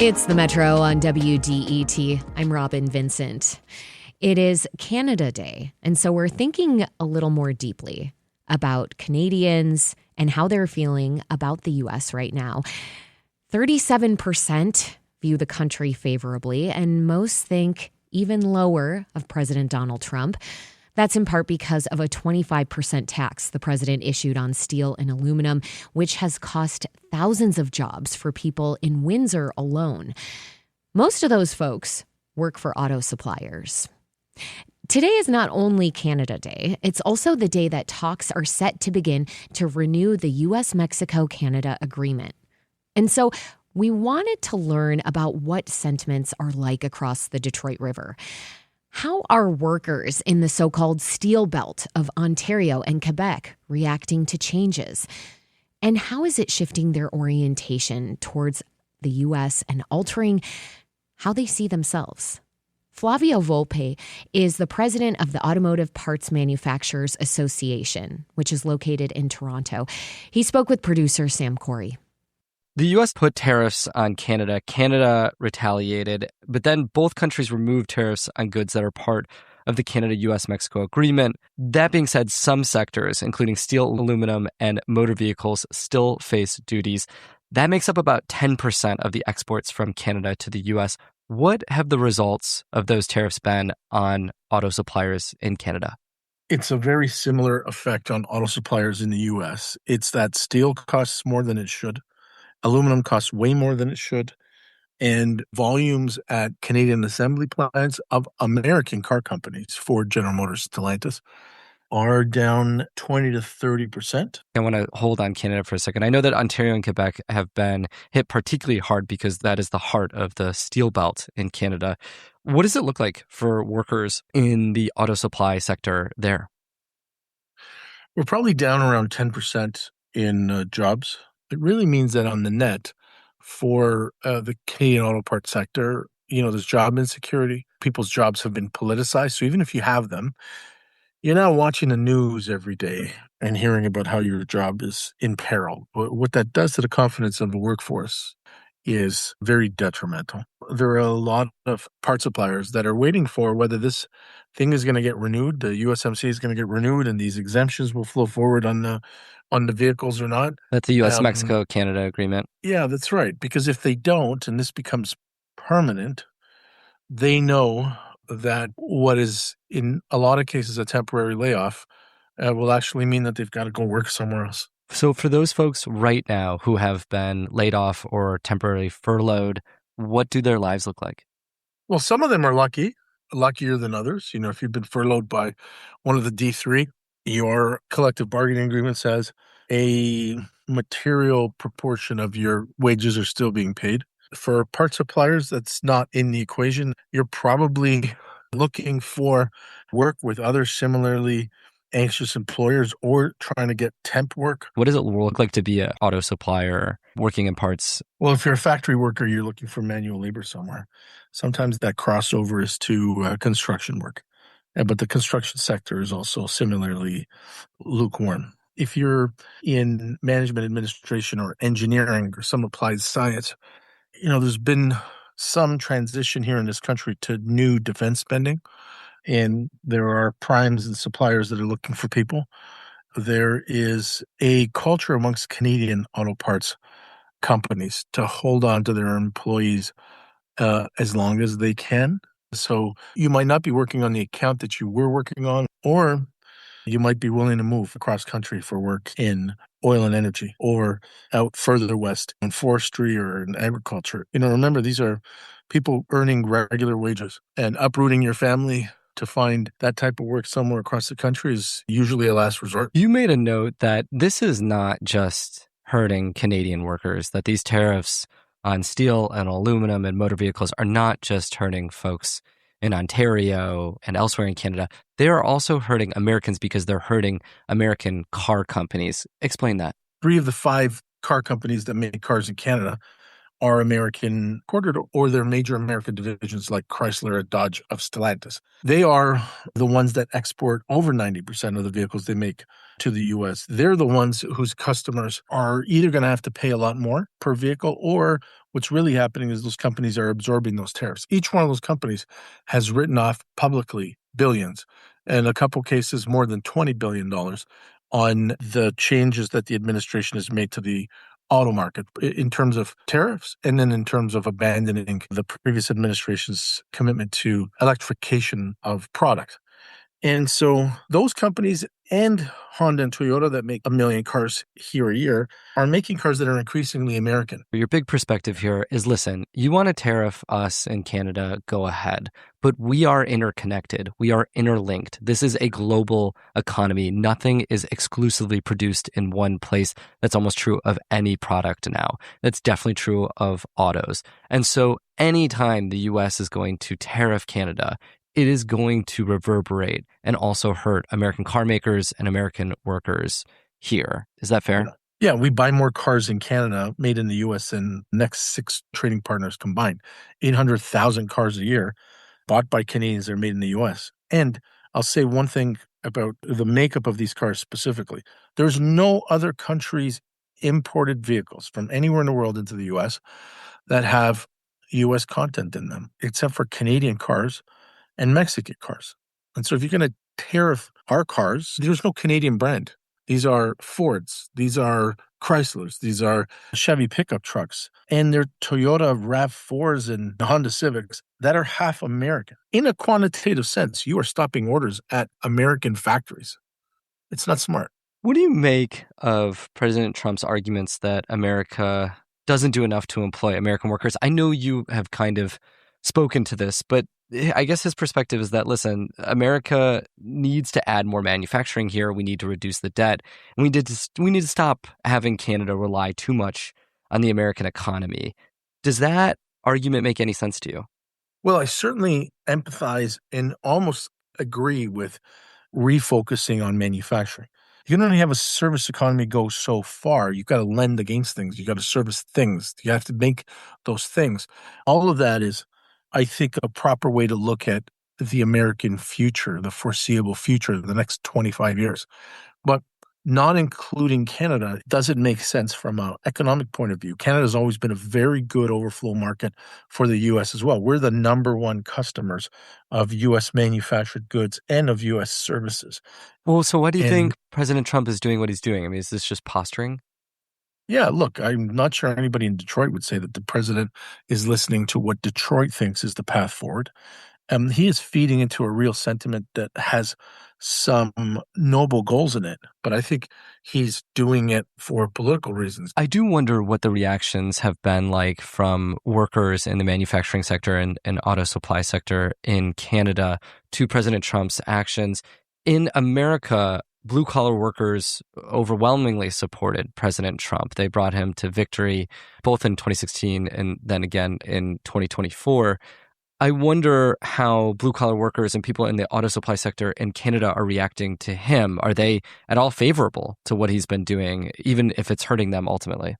It's the Metro on WDET. I'm Robin Vincent. It is Canada Day, and so we're thinking a little more deeply about Canadians and how they're feeling about the U.S. right now. 37% view the country favorably, and most think even lower of President Donald Trump. That's in part because of a 25% tax the president issued on steel and aluminum, which has cost thousands of jobs for people in Windsor alone. Most of those folks work for auto suppliers. Today is not only Canada Day, it's also the day that talks are set to begin to renew the U.S.-Mexico-Canada agreement. And so we wanted to learn about what sentiments are like across the Detroit River. How are workers in the so-called Steel Belt of Ontario and Quebec reacting to changes? And how is it shifting their orientation towards the U.S. and altering how they see themselves? Flavio Volpe is the president of the Automotive Parts Manufacturers Association, which is located in Toronto. He spoke with producer Sam Corey. The U.S. put tariffs on Canada. Canada retaliated, but then both countries removed tariffs on goods that are part of the Canada-U.S.-Mexico agreement. That being said, some sectors, including steel, aluminum, and motor vehicles, still face duties. That makes up about 10% of the exports from Canada to the U.S. What have the results of those tariffs been on auto suppliers in Canada? It's a very similar effect on auto suppliers in the U.S. It's that steel costs more than it should. Aluminum costs way more than it should, and volumes at Canadian assembly plants of American car companies, Ford, General Motors, Stellantis, are down 20 to 30%. I want to hold on Canada for a second. I know that Ontario and Quebec have been hit particularly hard because that is the heart of the steel belt in Canada. What does it look like for workers in the auto supply sector there? We're probably down around 10% in jobs. It really means that on the net for the Canadian auto parts sector, there's job insecurity. People's jobs have been politicized. So even if you have them, you're now watching the news every day and hearing about how your job is in peril. What that does to the confidence of the workforce is very detrimental. There are a lot of part suppliers that are waiting for whether this thing is going to get renewed, the USMCA is going to get renewed, and these exemptions will flow forward on the vehicles or not. That's the U.S.-Mexico-Canada agreement. Yeah, that's right. Because if they don't, and this becomes permanent, they know that what is in a lot of cases a temporary layoff will actually mean that they've got to go work somewhere else. So for those folks right now who have been laid off or temporarily furloughed, what do their lives look like? Well, some of them are luckier than others. If you've been furloughed by one of the D3, your collective bargaining agreement says a material proportion of your wages are still being paid. For part suppliers, that's not in the equation. You're probably looking for work with other similarly anxious employers or trying to get temp work. What does it look like to be an auto supplier working in parts? Well, if you're a factory worker, you're looking for manual labor somewhere. Sometimes that crossover is to construction work. But the construction sector is also similarly lukewarm. If you're in management administration or engineering or some applied science, there's been some transition here in this country to new defense spending. And there are primes and suppliers that are looking for people. There is a culture amongst Canadian auto parts companies to hold on to their employees as long as they can. So you might not be working on the account that you were working on, or you might be willing to move across country for work in oil and energy or out further west in forestry or in agriculture. Remember, these are people earning regular wages, and uprooting your family to find that type of work somewhere across the country is usually a last resort. You made a note that this is not just hurting Canadian workers, that these tariffs on steel and aluminum and motor vehicles are not just hurting folks in Ontario and elsewhere in Canada. They are also hurting Americans because they're hurting American car companies. Explain that. 3 of the 5 car companies that make cars in Canada are American quartered or they're major American divisions like Chrysler and Dodge of Stellantis. They are the ones that export over 90% of the vehicles they make to the U.S. They're the ones whose customers are either going to have to pay a lot more per vehicle, or what's really happening is those companies are absorbing those tariffs. Each one of those companies has written off publicly billions, in a couple cases more than $20 billion on the changes that the administration has made to the auto market in terms of tariffs, and then in terms of abandoning the previous administration's commitment to electrification of product. And so those companies and Honda and Toyota that make 1 million cars here a year are making cars that are increasingly American. Your big perspective here is, listen, you want to tariff us in Canada, go ahead. But we are interconnected. We are interlinked. This is a global economy. Nothing is exclusively produced in one place. That's almost true of any product now. That's definitely true of autos. And so anytime the US is going to tariff Canada, it is going to reverberate and also hurt American car makers and American workers here. Is that fair? Yeah, we buy more cars in Canada made in the U.S. than the next 6 trading partners combined. 800,000 cars a year bought by Canadians that are made in the U.S. And I'll say one thing about the makeup of these cars specifically. There's no other country's imported vehicles from anywhere in the world into the U.S. that have U.S. content in them, except for Canadian cars and Mexican cars. And so if you're going to tariff our cars, there's no Canadian brand. These are Fords, these are Chryslers, these are Chevy pickup trucks, and they're Toyota RAV4s and Honda Civics that are half American. In a quantitative sense, you are stopping orders at American factories. It's not smart. What do you make of President Trump's arguments that America doesn't do enough to employ American workers? I know you have kind of spoken to this, but I guess his perspective is that, listen, America needs to add more manufacturing here. We need to reduce the debt. And we need to stop having Canada rely too much on the American economy. Does that argument make any sense to you? Well, I certainly empathize and almost agree with refocusing on manufacturing. You can only have a service economy go so far. You've got to lend against things. You've got to service things. You have to make those things. All of that is, I think, a proper way to look at the American future, the foreseeable future, the next 25 years. But not including Canada doesn't make sense from an economic point of view. Canada's always been a very good overflow market for the U.S. as well. We're the number one customers of U.S. manufactured goods and of U.S. services. Well, so why do you think President Trump is doing what he's doing? I mean, is this just posturing? Yeah, look, I'm not sure anybody in Detroit would say that the president is listening to what Detroit thinks is the path forward. He is feeding into a real sentiment that has some noble goals in it, but I think he's doing it for political reasons. I do wonder what the reactions have been like from workers in the manufacturing sector and auto supply sector in Canada to President Trump's actions. In America, blue-collar workers overwhelmingly supported President Trump. They brought him to victory both in 2016 and then again in 2024. I wonder how blue-collar workers and people in the auto supply sector in Canada are reacting to him. Are they at all favorable to what he's been doing, even if it's hurting them ultimately?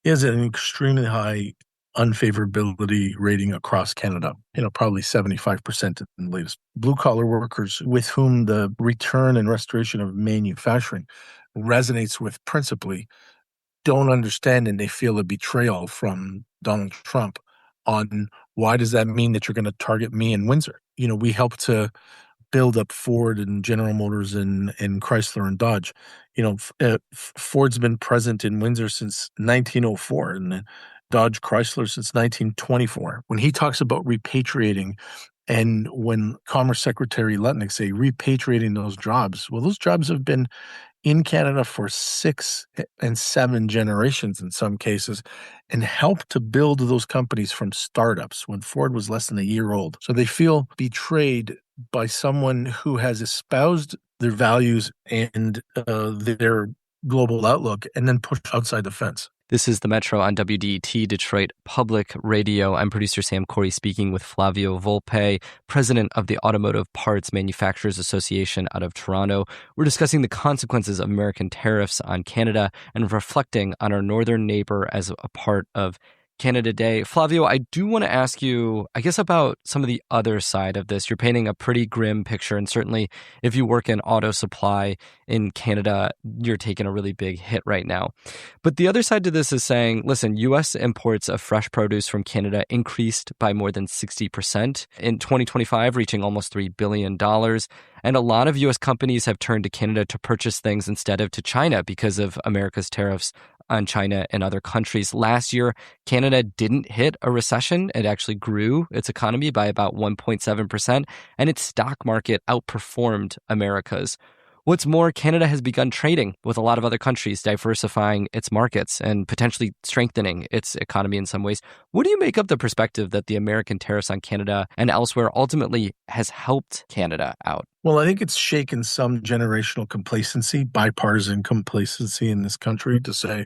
He has an extremely high unfavorability rating across Canada, probably 75% in the latest. Blue-collar workers with whom the return and restoration of manufacturing resonates with principally don't understand, and they feel a betrayal from Donald Trump on why does that mean that you're going to target me in Windsor? We helped to build up Ford and General Motors and Chrysler and Dodge. Ford's been present in Windsor since 1904 and Dodge Chrysler since 1924. When he talks about repatriating, and when Commerce Secretary Lutnick say repatriating those jobs, well, those jobs have been in Canada for 6 and 7 generations in some cases, and helped to build those companies from startups when Ford was less than a year old. So they feel betrayed by someone who has espoused their values and their global outlook and then pushed outside the fence. This is The Metro on WDET Detroit Public Radio. I'm producer Sam Corey speaking with Flavio Volpe, president of the Automotive Parts Manufacturers Association out of Toronto. We're discussing the consequences of American tariffs on Canada and reflecting on our northern neighbor as a part of Canada Day. Flavio, I do want to ask you, I guess, about some of the other side of this. You're painting a pretty grim picture, and certainly if you work in auto supply in Canada, you're taking a really big hit right now. But the other side to this is saying, listen, U.S. imports of fresh produce from Canada increased by more than 60% in 2025, reaching almost $3 billion. And a lot of U.S. companies have turned to Canada to purchase things instead of to China because of America's tariffs on China and other countries. Last year, Canada didn't hit a recession. It actually grew its economy by about 1.7%, and its stock market outperformed America's. What's more, Canada has begun trading with a lot of other countries, diversifying its markets and potentially strengthening its economy in some ways. What do you make of the perspective that the American tariffs on Canada and elsewhere ultimately has helped Canada out? Well, I think it's shaken some generational complacency, bipartisan complacency in this country to say,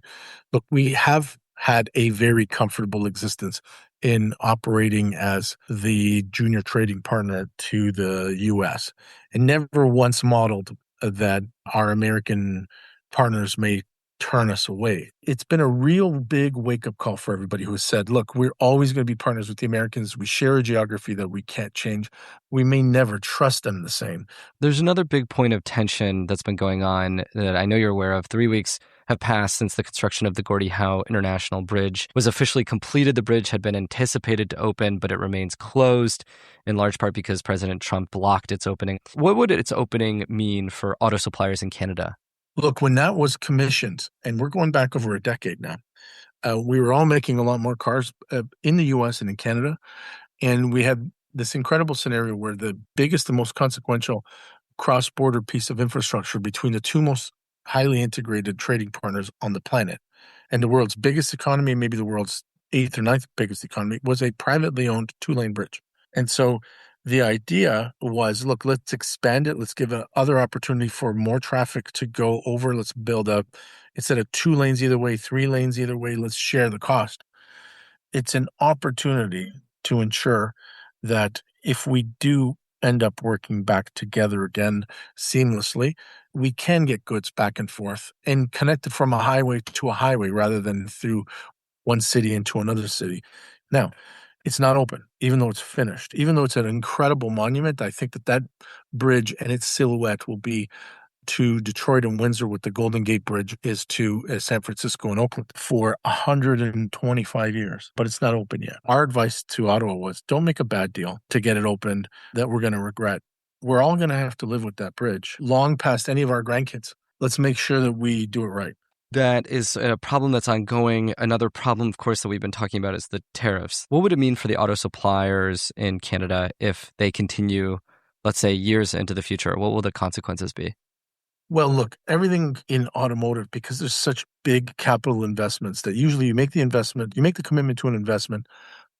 look, we have had a very comfortable existence in operating as the junior trading partner to the US and never once modeled that our American partners may turn us away. It's been a real big wake up call for everybody who has said, look, we're always going to be partners with the Americans. We share a geography that we can't change. We may never trust them the same. There's another big point of tension that's been going on that I know you're aware of. 3 weeks have passed since the construction of the Gordie Howe International Bridge was officially completed. The bridge had been anticipated to open, but it remains closed, in large part because President Trump blocked its opening. What would its opening mean for auto suppliers in Canada? Look, when that was commissioned, and we're going back over a decade now, we were all making a lot more cars in the US and in Canada. And we had this incredible scenario where the biggest and most consequential cross-border piece of infrastructure between the two most highly integrated trading partners on the planet and the world's biggest economy, maybe the world's eighth or ninth biggest economy, was a privately owned two-lane bridge. And so the idea was, look, let's expand it. Let's give other opportunity for more traffic to go over. Let's build up, instead of 2 lanes either way, 3 lanes either way, let's share the cost. It's an opportunity to ensure that if we do end up working back together again seamlessly, we can get goods back and forth and connected from a highway to a highway rather than through one city into another city. Now, it's not open, even though it's finished. Even though it's an incredible monument, I think that that bridge and its silhouette will be to Detroit and Windsor what the Golden Gate Bridge is to San Francisco and Oakland for 125 years, but it's not open yet. Our advice to Ottawa was don't make a bad deal to get it opened that we're going to regret. We're all going to have to live with that bridge long past any of our grandkids. Let's make sure that we do it right. That is a problem that's ongoing. Another problem, of course, that we've been talking about is the tariffs. What would it mean for the auto suppliers in Canada if they continue, let's say, years into the future? What will the consequences be? Well, look, everything in automotive, because there's such big capital investments that usually you make the investment, you make the commitment to an investment,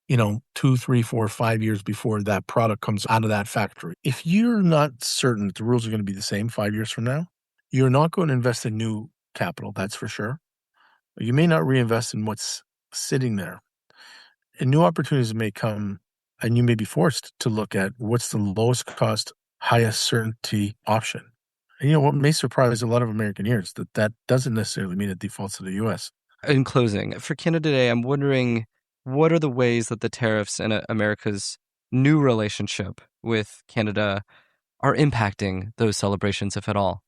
2, 3, 4, 5 years before that product comes out of that factory. If you're not certain that the rules are going to be the same 5 years from now, you're not going to invest in new capital, that's for sure. You may not reinvest in what's sitting there. And new opportunities may come, and you may be forced to look at what's the lowest cost, highest certainty option. And what may surprise a lot of American ears, that doesn't necessarily mean it defaults to the U.S. In closing, for Canada Day, I'm wondering what are the ways that the tariffs and America's new relationship with Canada are impacting those celebrations, if at all?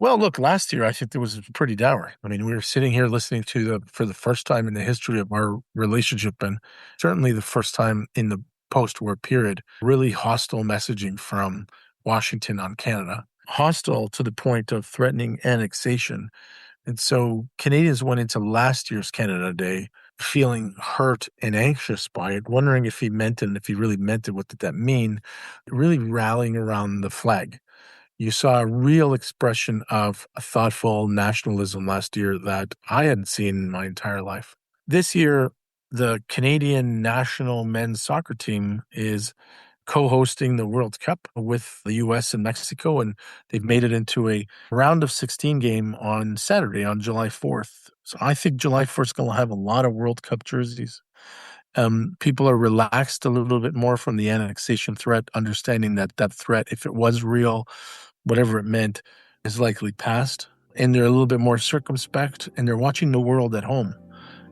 Well, look, last year I think there was pretty dour. I mean, we were sitting here listening to for the first time in the history of our relationship, and certainly the first time in the post-war period, really hostile messaging from Washington on Canada. Hostile to the point of threatening annexation. And so Canadians went into last year's Canada Day feeling hurt and anxious by it, wondering if he meant it, and if he really meant it, what did that mean? Really rallying around the flag. You saw a real expression of a thoughtful nationalism last year that I hadn't seen in my entire life. This year, the Canadian national men's soccer team is co-hosting the World Cup with the US and Mexico, and they've made it into a round of 16 game on Saturday, on July 4th. So I think July 4th is going to have a lot of World Cup jerseys. People are relaxed a little bit more from the annexation threat, understanding that that threat, if it was real, whatever it meant, is likely past. And they're a little bit more circumspect, and they're watching the world at home.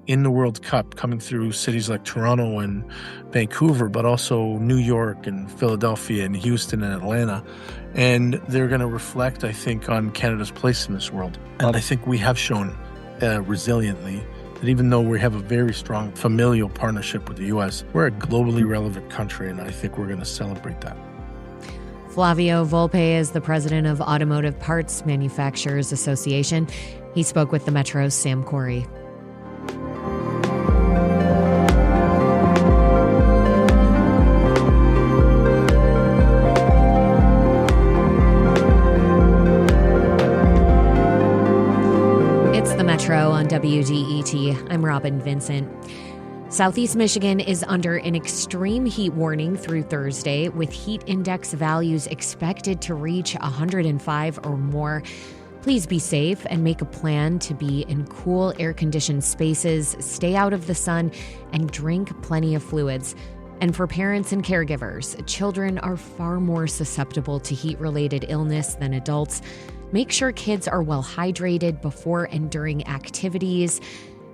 in the World Cup coming through cities like Toronto and Vancouver, but also New York and Philadelphia and Houston and Atlanta. And they're going to reflect, I think, on Canada's place in this world. And I think we have shown resiliently that even though we have a very strong familial partnership with the U.S., we're a globally relevant country, and I think we're going to celebrate that. Flavio Volpe is the president of Automotive Parts Manufacturers Association. He spoke with the Metro's Sam Corey. It's the Metro on WDET. I'm Robin Vincent. Southeast Michigan is under an extreme heat warning through Thursday, with heat index values expected to reach 105 or more. Please be safe and make a plan to be in cool, air-conditioned spaces, stay out of the sun, and drink plenty of fluids. And for parents and caregivers, children are far more susceptible to heat-related illness than adults. Make sure kids are well hydrated before and during activities,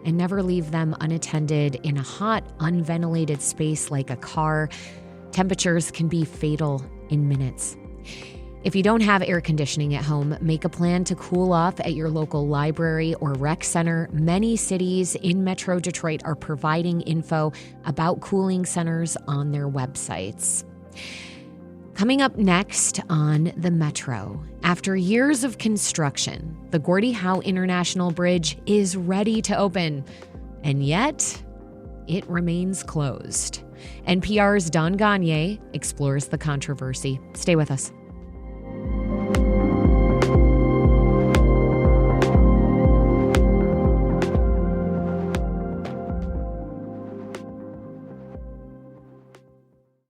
and never leave them unattended in a hot, unventilated space like a car. Temperatures can be fatal in minutes. If you don't have air conditioning at home, make a plan to cool off at your local library or rec center. Many cities in Metro Detroit are providing info about cooling centers on their websites. Coming up next on the Metro, after years of construction, the Gordie Howe International Bridge is ready to open, and yet it remains closed. NPR's Don Gagné explores the controversy. Stay with us.